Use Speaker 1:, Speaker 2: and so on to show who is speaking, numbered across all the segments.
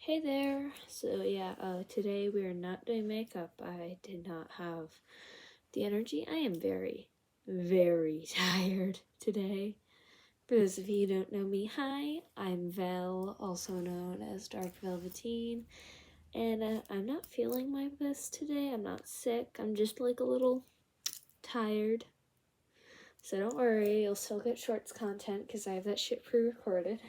Speaker 1: Hey there. Today we are not doing makeup. I did not have the energy. I am very, very tired today. For those of you who don't know me, hi, I'm Vel, also known as Dark Velveteen, and I'm not feeling my best today. I'm not sick. I'm just like a little tired. So don't worry, you'll still get shorts content because I have that shit pre-recorded.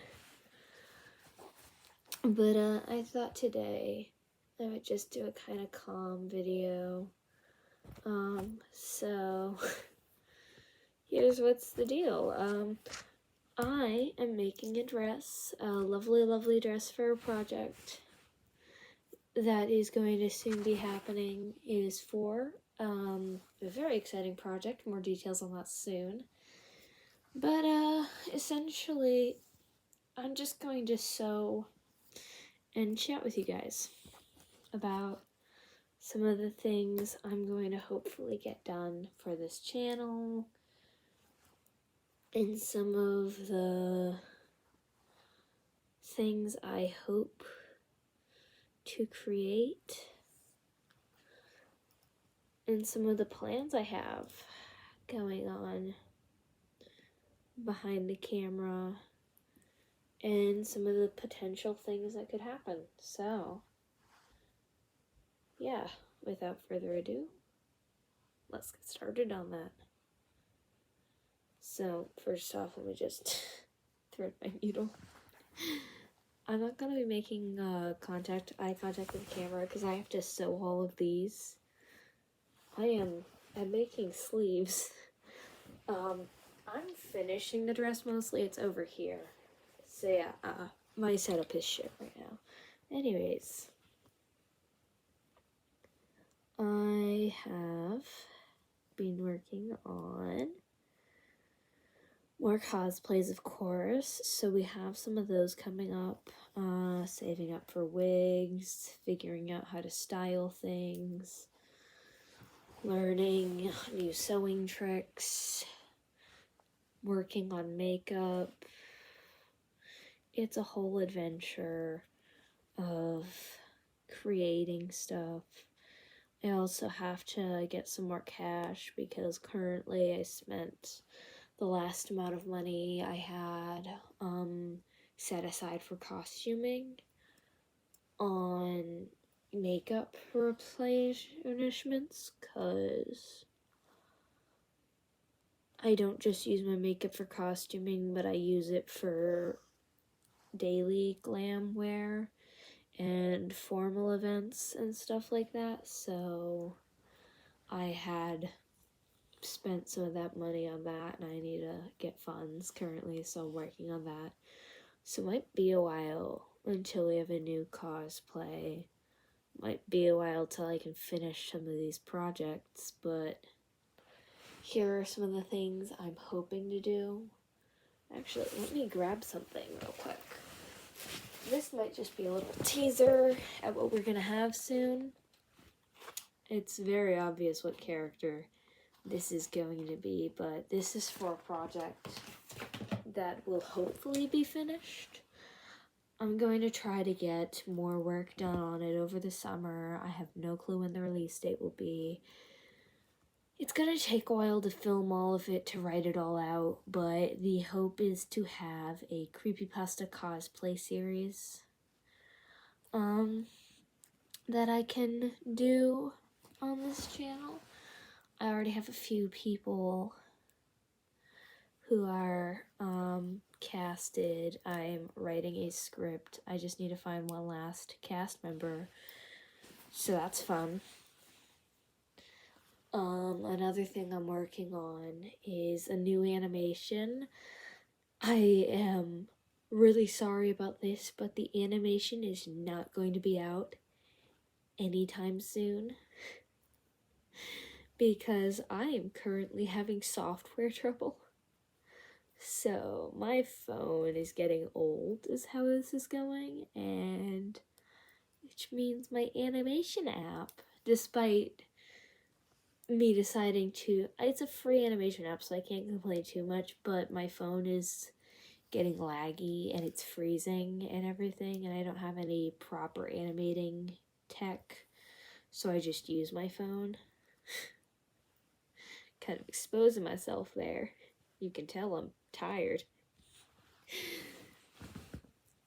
Speaker 1: But I thought today I would just do a kind of calm video. So here's what's the deal. I am making a dress, a lovely, lovely dress for a project that is going to soon be happening. It is for a very exciting project. More details on that soon. But essentially, I'm just going to sew and chat with you guys about some of the things I'm going to hopefully get done for this channel, and some of the things I hope to create, and some of the plans I have going on behind the camera, and some of the potential things that could happen. So, yeah, without further ado, let's get started on that. So, first off, let me just thread my needle. I'm not going to be making eye contact with the camera because I have to sew all of these. I'm making sleeves. I'm finishing the dress mostly. It's over here. So yeah, my setup is shit right now. Anyways, I have been working on more cosplays, of course, so we have some of those coming up, saving up for wigs, figuring out how to style things, learning new sewing tricks, working on makeup. It's a whole adventure of creating stuff. I also have to get some more cash because currently I spent the last amount of money I had set aside for costuming on makeup replenishments, because I don't just use my makeup for costuming, but I use it for daily glam wear and formal events and stuff like that. So I had spent some of that money on that, and I need to get funds currently, so I'm working on that. So it might be a while until we have a new cosplay. Might be a while till I can finish some of these projects, but here are some of the things I'm hoping to do. Actually, let me grab something real quick. This might just be a little teaser at what we're gonna have soon. It's very obvious what character this is going to be, but this is for a project that will hopefully be finished. I'm going to try to get more work done on it over the summer. I have no clue when the release date will be. It's gonna take a while to film all of it, to write it all out, but the hope is to have a creepypasta cosplay series that I can do on this channel. I already have a few people who are casted. I'm writing a script. I just need to find one last cast member, so that's fun. Another thing I'm working on is a new animation. I am really sorry about this, but the animation is not going to be out anytime soon because I am currently having software trouble. So my phone is getting old is how this is going, and which means my animation app, despite me deciding to, it's a free animation app, so I can't complain too much, but my phone is getting laggy and it's freezing and everything, and I don't have any proper animating tech, so I just use my phone. Kind of exposing myself there. You can tell I'm tired.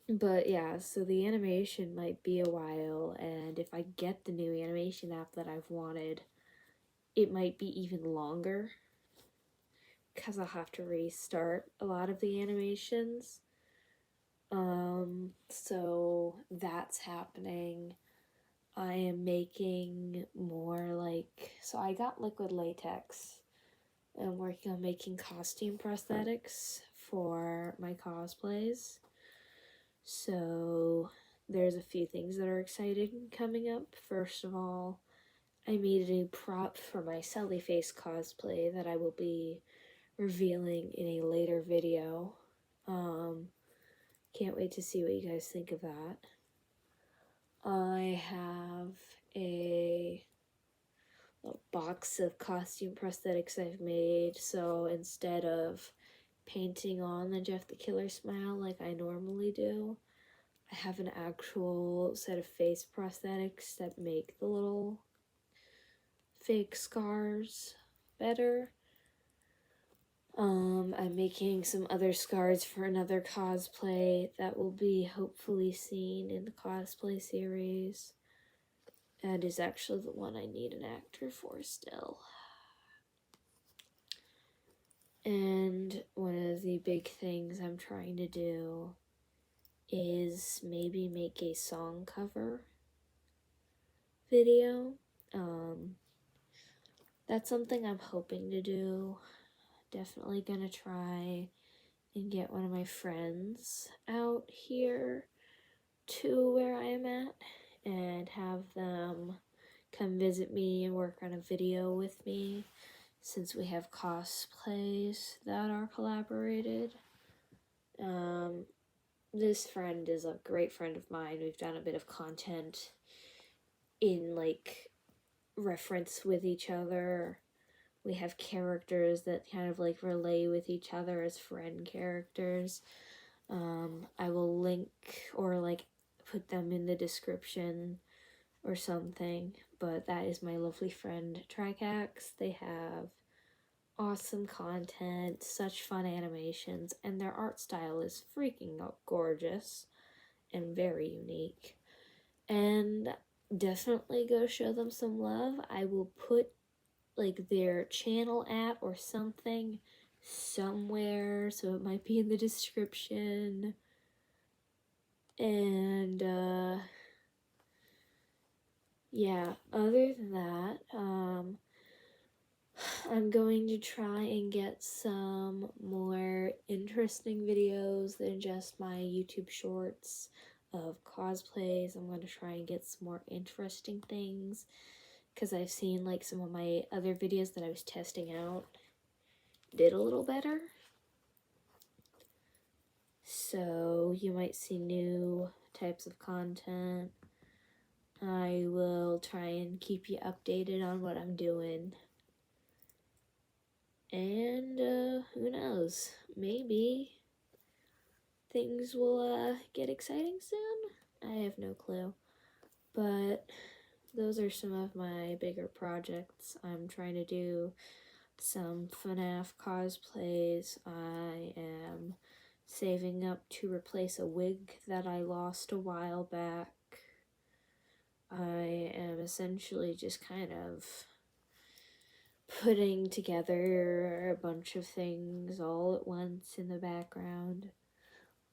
Speaker 1: But yeah, so the animation might be a while, and if I get the new animation app that I've wanted, it might be even longer, because I'll have to restart a lot of the animations. So that's happening. I am making more so I got liquid latex. I'm working on making costume prosthetics for my cosplays. So there's a few things that are exciting coming up. First of all, I made a new prop for my Sully Face cosplay that I will be revealing in a later video. Can't wait to see what you guys think of that. I have a box of costume prosthetics I've made, so instead of painting on the Jeff the Killer smile like I normally do, I have an actual set of face prosthetics that make the little fake scars better. I'm making some other scars for another cosplay that will be hopefully seen in the cosplay series, and is actually the one I need an actor for still. And one of the big things I'm trying to do is maybe make a song cover video. That's something I'm hoping to do. Definitely gonna try and get one of my friends out here to where I am at and have them come visit me and work on a video with me, since we have cosplays that are collaborated. This friend is a great friend of mine. We've done a bit of content in reference with each other. We have characters that kind of relay with each other as friend characters. I will link or put them in the description or something, but that is my lovely friend Tricax. They have awesome content, such fun animations, and their art style is freaking gorgeous and very unique. And definitely go show them some love. I will put their channel at or something somewhere, so it might be in the description. And yeah, other than that, I'm going to try and get some more interesting videos than just my YouTube shorts of cosplays. I'm going to try and get some more interesting things, because I've seen some of my other videos that I was testing out did a little better. So you might see new types of content. I will try and keep you updated on what I'm doing. And who knows, maybe things will get exciting soon? I have no clue. But those are some of my bigger projects. I'm trying to do some FNAF cosplays. I am saving up to replace a wig that I lost a while back. I am essentially just kind of putting together a bunch of things all at once in the background.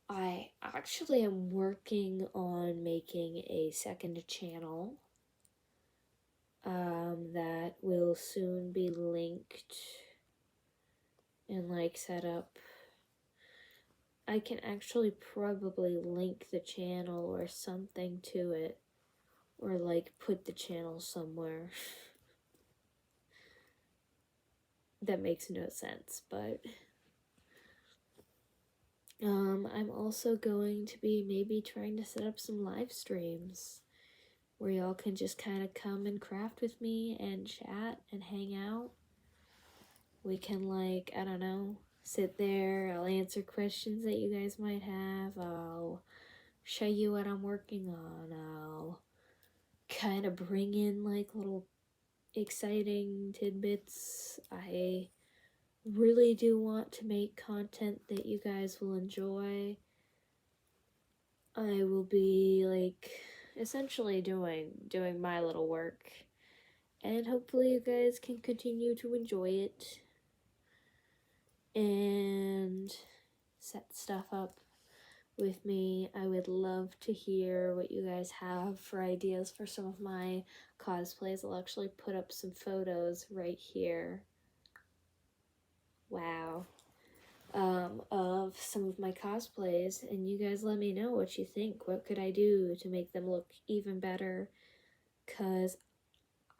Speaker 1: I actually am working on making a second channel that will soon be linked and set up. I can actually probably link the channel or something to it, or put the channel somewhere. That makes no sense, but I'm also going to be maybe trying to set up some live streams where y'all can just kind of come and craft with me and chat and hang out. We can I don't know, sit there, I'll answer questions that you guys might have, I'll show you what I'm working on, I'll kind of bring in like little exciting tidbits. I really do want to make content that you guys will enjoy. I will be like essentially doing my little work, and hopefully you guys can continue to enjoy it and set stuff up with me. I would love to hear what you guys have for ideas for some of my cosplays. I'll actually put up some photos right here. Wow. Of some of my cosplays, and you guys let me know what you think. What could I do to make them look even better? Because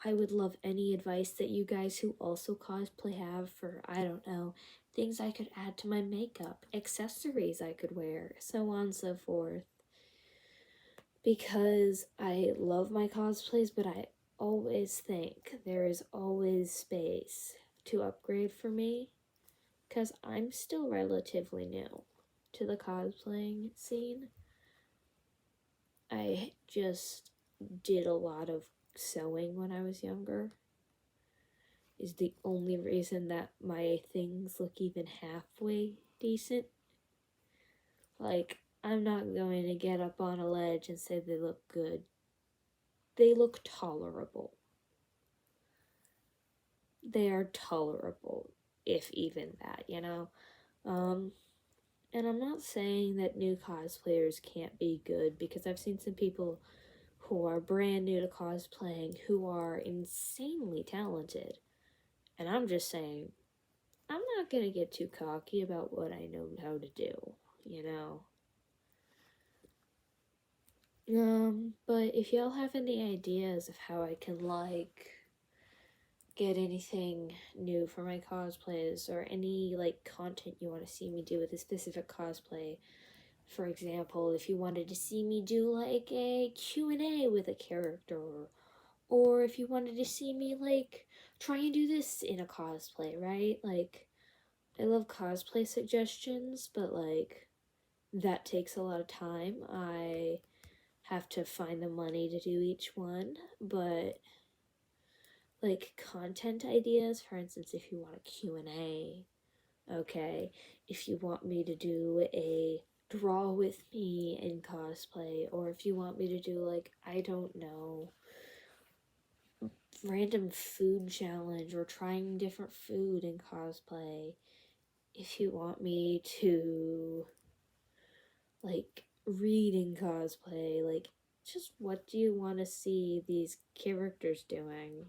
Speaker 1: I would love any advice that you guys who also cosplay have for, I don't know, things I could add to my makeup, accessories I could wear, so on and so forth. Because I love my cosplays, but I always think there is always space to upgrade for me. Because I'm still relatively new to the cosplaying scene. I just did a lot of sewing when I was younger. Is the only reason that my things look even halfway decent. Like, I'm not going to get up on a ledge and say they look good. They look tolerable. They are tolerable, if even that, you know? And I'm not saying that new cosplayers can't be good, because I've seen some people who are brand new to cosplaying who are insanely talented. And I'm just saying, I'm not gonna get too cocky about what I know how to do, you know? But if y'all have any ideas of how I can, like, get anything new for my cosplays, or any, like, content you want to see me do with a specific cosplay. For example, if you wanted to see me do, like, a Q&A with a character, or if you wanted to see me, like, try and do this in a cosplay, right? Like, I love cosplay suggestions, but, like, that takes a lot of time. I have to find the money to do each one, but, like, content ideas, for instance, if you want a Q&A, okay, if you want me to do a draw with me in cosplay, or if you want me to do, like, I don't know, random food challenge or trying different food in cosplay, if you want me to, like, read in cosplay, like, just what do you want to see these characters doing?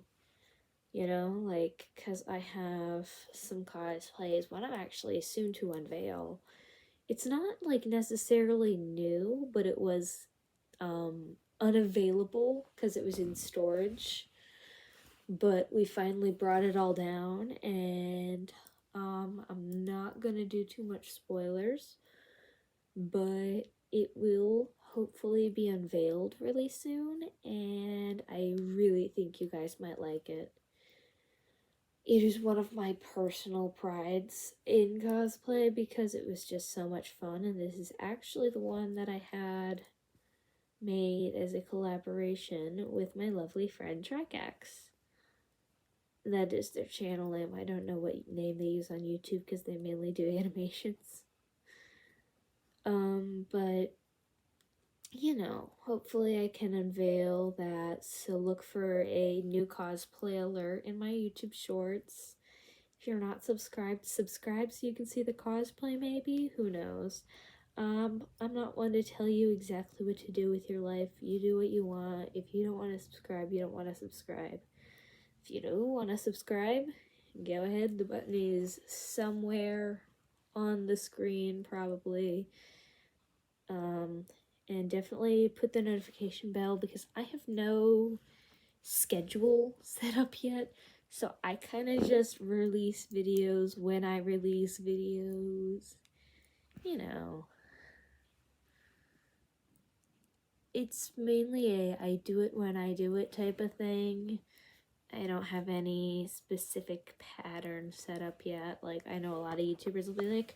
Speaker 1: You know, like, because I have some cosplays, one I'm actually soon to unveil. It's not, like, necessarily new, but it was unavailable because it was in storage. But we finally brought it all down, and I'm not gonna do too much spoilers, but it will hopefully be unveiled really soon, and I really think you guys might like it. It is one of my personal prides in cosplay because it was just so much fun, and this is actually the one that I had made as a collaboration with my lovely friend Trikex. That is their channel name. I don't know what name they use on YouTube because they mainly do animations. But you know, hopefully I can unveil that. So look for a new cosplay alert in my YouTube shorts. If you're not subscribed, subscribe so you can see the cosplay maybe. Who knows? I'm not one to tell you exactly what to do with your life. You do what you want. If you don't want to subscribe, you don't want to subscribe. If you do want to subscribe, go ahead. The button is somewhere on the screen, probably. And definitely put the notification bell, because I have no schedule set up yet. So I kind of just release videos when I release videos. You know. It's mainly a I do it when I do it type of thing. I don't have any specific pattern set up yet. Like, I know a lot of YouTubers will be like,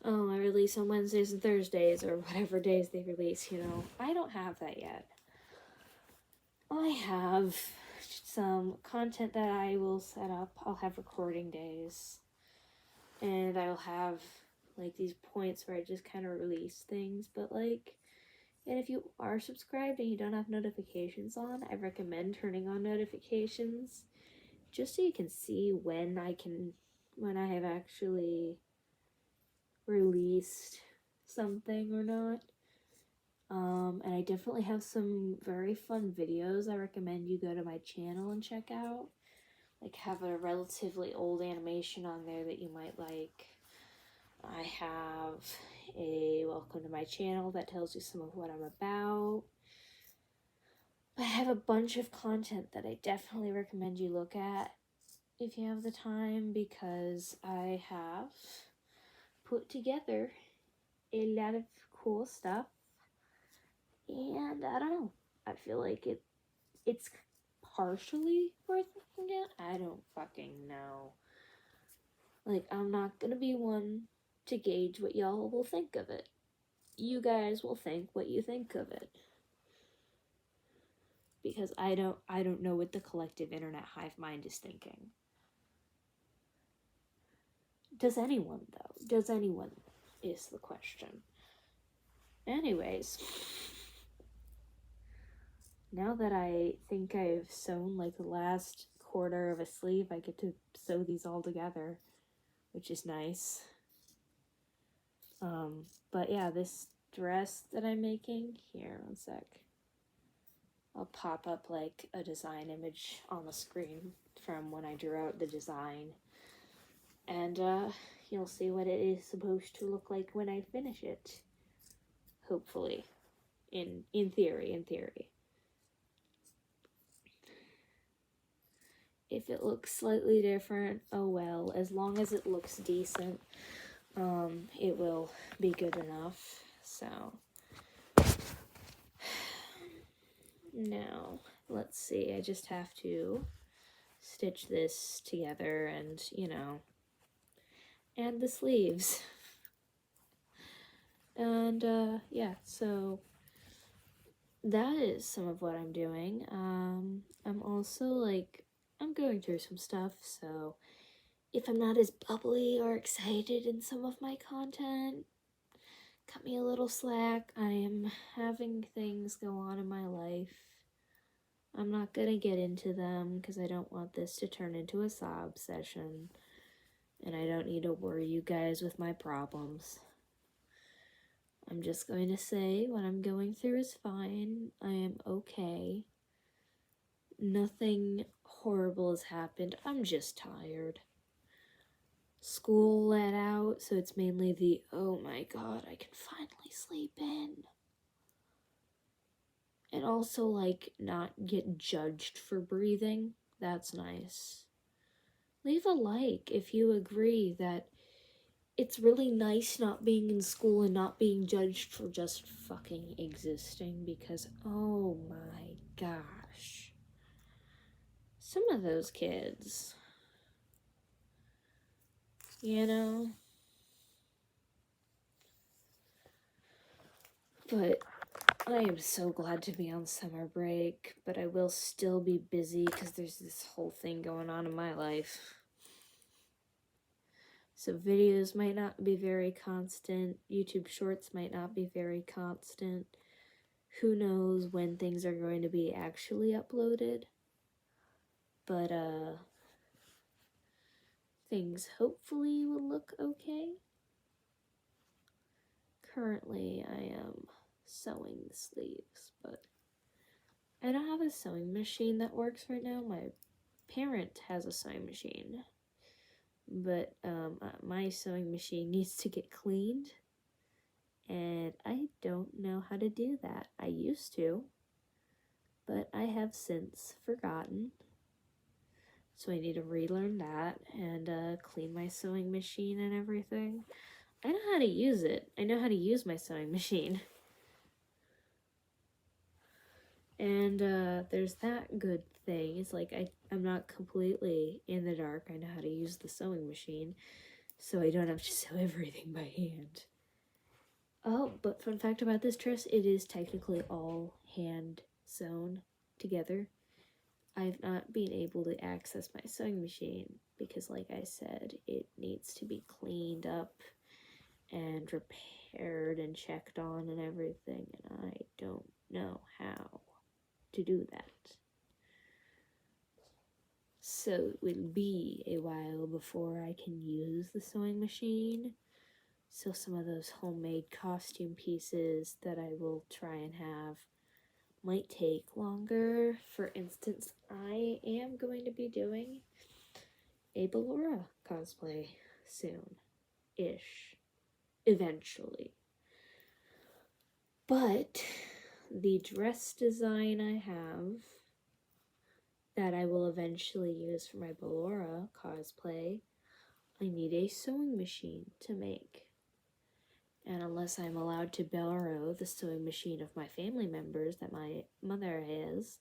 Speaker 1: oh, I release on Wednesdays and Thursdays, or whatever days they release, you know. I don't have that yet. I have some content that I will set up. I'll have recording days. And I'll have, like, these points where I just kind of release things. But, like, and if you are subscribed and you don't have notifications on, I recommend turning on notifications. Just so you can see when I have actually released something or not. And I definitely have some very fun videos I recommend you go to my channel and check out. Like, have a relatively old animation on there that you might like. I have a welcome to my channel that tells you some of what I'm about. I have a bunch of content that I definitely recommend you look at if you have the time, because I have put together a lot of cool stuff, and I don't know, I feel like it's partially worth looking at. I don't fucking know. Like, I'm not gonna be one to gauge what y'all will think of it. You guys will think what you think of it. Because I don't know what the collective internet hive mind is thinking. Does anyone, though? Does anyone, is the question. Anyways, now that I think I've sewn like the last quarter of a sleeve, I get to sew these all together, which is nice. But yeah, this dress that I'm making, here, one sec. I'll pop up like a design image on the screen from when I drew out the design. And you'll see what it is supposed to look like when I finish it. Hopefully. In theory. If it looks slightly different, oh well. As long as it looks decent, it will be good enough. So now, let's see. I just have to stitch this together and, you know, add the sleeves. And yeah, so that is some of what I'm doing. I'm also like, I'm going through some stuff, so if I'm not as bubbly or excited in some of my content, cut me a little slack. I am having things go on in my life. I'm not gonna get into them because I don't want this to turn into a sob session, and I don't need to worry you guys with my problems. I'm just going to say what I'm going through is fine. I am okay. Nothing horrible has happened. I'm just tired. School let out, so it's mainly the, oh my god, I can finally sleep in. And also, like, not get judged for breathing. That's nice. Leave a like if you agree that it's really nice not being in school and not being judged for just fucking existing, because, oh my gosh. Some of those kids, you know? But I am so glad to be on summer break, but I will still be busy because there's this whole thing going on in my life. So videos might not be very constant. YouTube Shorts might not be very constant. Who knows when things are going to be actually uploaded. But, things hopefully will look okay. Currently, I am sewing the sleeves, but I don't have a sewing machine that works right now. My parent has a sewing machine, but my sewing machine needs to get cleaned, and I don't know how to do that. I used to, but I have since forgotten, so I need to relearn that and clean my sewing machine and everything. I know how to use it. I know how to use my sewing machine. And there's that good thing. It's like I'm not completely in the dark. I know how to use the sewing machine, so I don't have to sew everything by hand. Oh, but fun fact about this dress, it is technically all hand sewn together. I've not been able to access my sewing machine because, like I said, it needs to be cleaned up and repaired and checked on and everything, and I don't know how to do that. So it will be a while before I can use the sewing machine. So some of those homemade costume pieces that I will try and have might take longer. For instance, I am going to be doing a Ballora cosplay soon-ish, eventually. But the dress design I have that I will eventually use for my Ballora cosplay, I need a sewing machine to make. And unless I'm allowed to borrow the sewing machine of my family members that my mother has,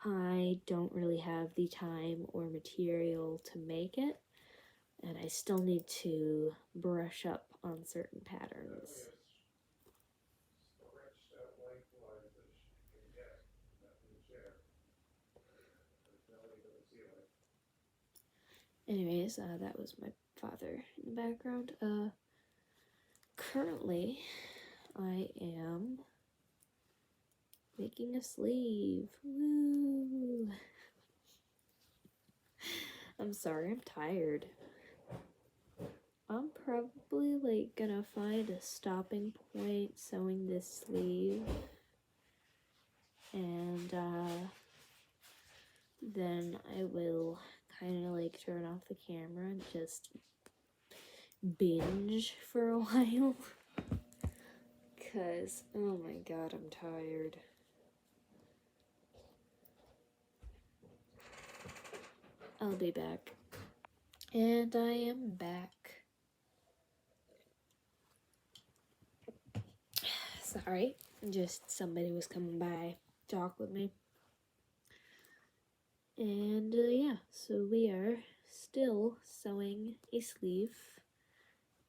Speaker 1: I don't really have the time or material to make it, and I still need to brush up on certain patterns. Anyways, that was my father in the background. Currently, I am making a sleeve. Woo! I'm sorry, I'm tired. I'm probably like gonna find a stopping point sewing this sleeve, and then I will kind of like turn off the camera and just binge for a while. Cause oh my god, I'm tired. I'll be back. And I am back. Sorry, just somebody was coming by to talk with me. And yeah, so we are still sewing a sleeve.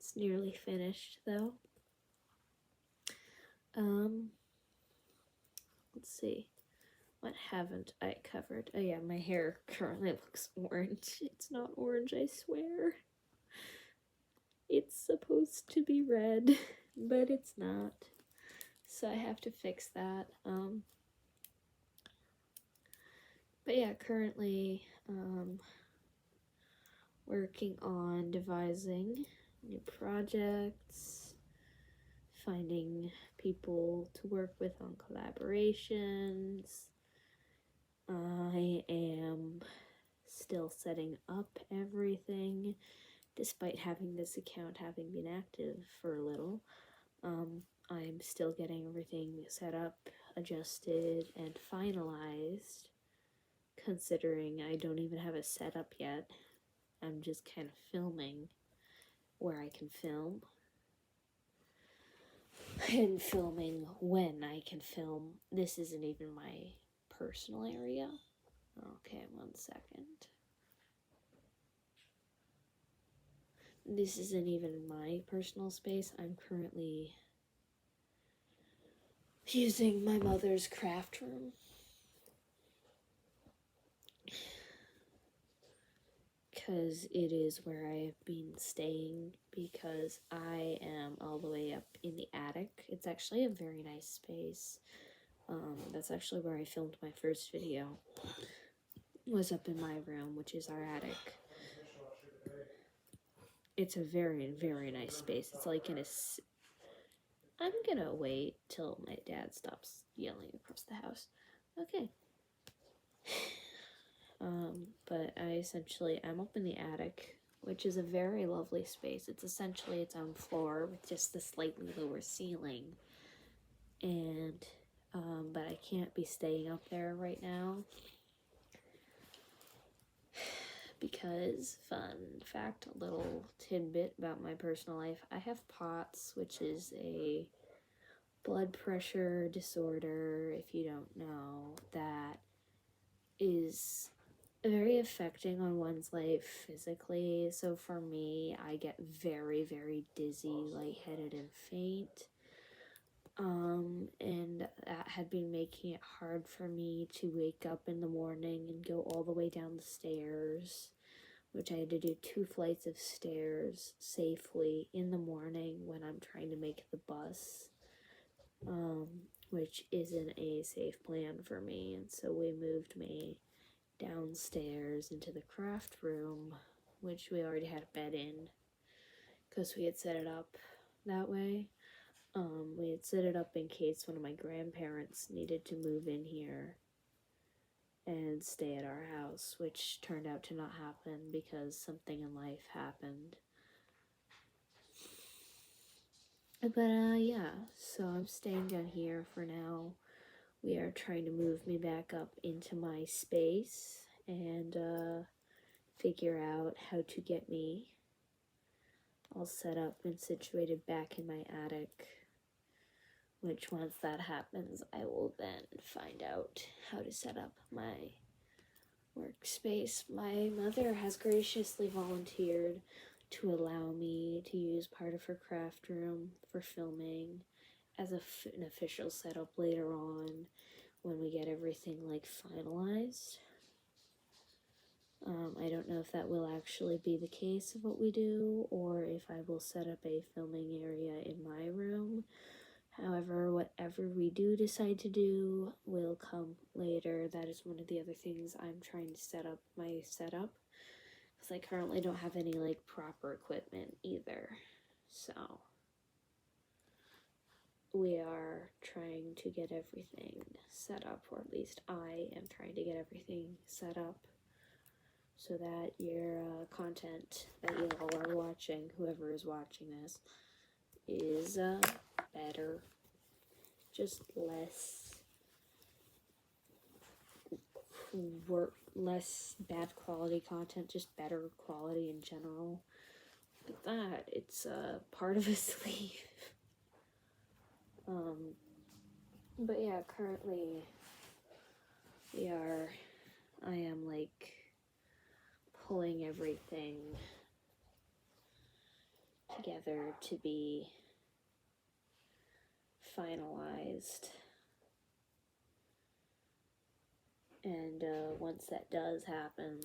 Speaker 1: It's nearly finished though. Let's see. What haven't I covered? Oh yeah, my hair currently looks orange. It's not orange, I swear. It's supposed to be red, but it's not. So I have to fix that. But yeah, currently working on devising new projects, finding people to work with on collaborations. I am still setting up everything, despite having this account having been active for a little. I'm still getting everything set up, adjusted, and finalized, considering I don't even have a setup yet. I'm just kind of filming where I can film and filming when I can film. This isn't even my personal area. Okay, 1 second. This isn't even my personal space. I'm currently using my mother's craft room. Because it is where I've been staying, because I am all the way up in the attic. It's actually a very nice space. That's actually where I filmed my first video. Was up in my room, which is our attic. It's a very, very nice space. It's like in a... I'm gonna wait till my dad stops yelling across the house. Okay. But I'm up in the attic, which is a very lovely space. It's essentially its own floor with just the slightly lower ceiling. And, but I can't be staying up there right now. Because, fun fact, a little tidbit about my personal life, I have POTS, which is a blood pressure disorder, if you don't know, that is very affecting on one's life physically. So for me, I get very, very dizzy, lightheaded, and faint. And that had been making it hard for me to wake up in the morning and go all the way down the stairs, which I had to do 2 flights of stairs safely in the morning when I'm trying to make the bus, which isn't a safe plan for me. And so we moved me downstairs into the craft room, which we already had a bed in because we had set it up that way. We had set it up in case one of my grandparents needed to move in here and stay at our house, which turned out to not happen because something in life happened. But yeah, so I'm staying down here for now. We are trying to move me back up into my space and figure out how to get me all set up and situated back in my attic, which once that happens, I will then find out how to set up my workspace. My mother has graciously volunteered to allow me to use part of her craft room for filming as an official setup later on when we get everything finalized. I don't know if that will actually be the case of what we do, or if I will set up a filming area in my room. However, whatever we do decide to do will come later. That is one of the other things I'm trying to set up my setup, because I currently don't have any proper equipment either. So we are trying to get everything set up, or at least I am trying to get everything set up, so that your content that you all are watching, whoever is watching this, is better. Just less bad quality content, just better quality in general. With that, it's part of a sleeve. But yeah, currently I am pulling everything together to be finalized. And once that does happen,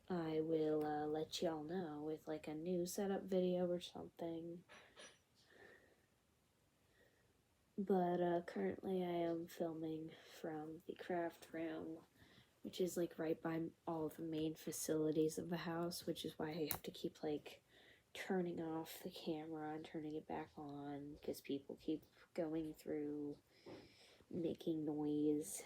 Speaker 1: I will let y'all know with a new setup video or something. But currently I am filming from the craft room, which is right by all of the main facilities of the house, which is why I have to keep turning off the camera and turning it back on, because people keep going through, making noise,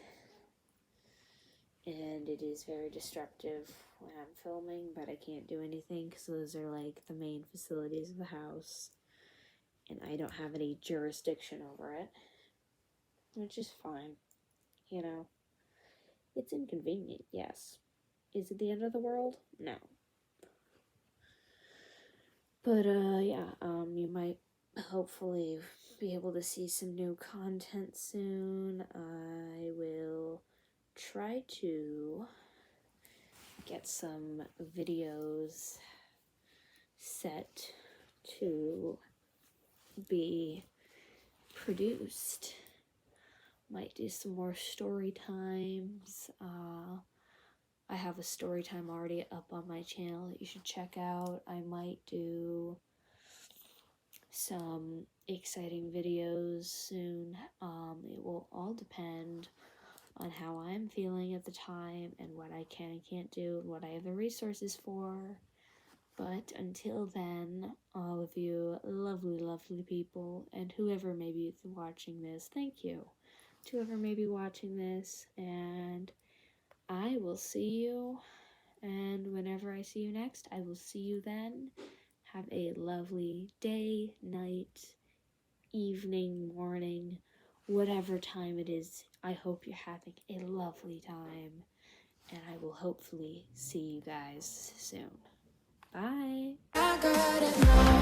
Speaker 1: and it is very disruptive when I'm filming, but I can't do anything because those are the main facilities of the house, and I don't have any jurisdiction over it, which is fine, It's inconvenient, yes. Is it the end of the world? No. But yeah, you might hopefully be able to see some new content soon. I will try to get some videos set to be produced. Might do some more story times. I have a story time already up on my channel that you should check out. I might do some exciting videos soon. It will all depend on how I'm feeling at the time and what I can and can't do and what I have the resources for. But until then, all of you lovely, lovely people, and whoever may be watching this, thank you to whoever may be watching this, and I will see you, and whenever I see you next, I will see you then. Have a lovely day, night, evening, morning, whatever time it is. I hope you're having a lovely time, and I will hopefully see you guys soon. Bye.
Speaker 2: I got it now.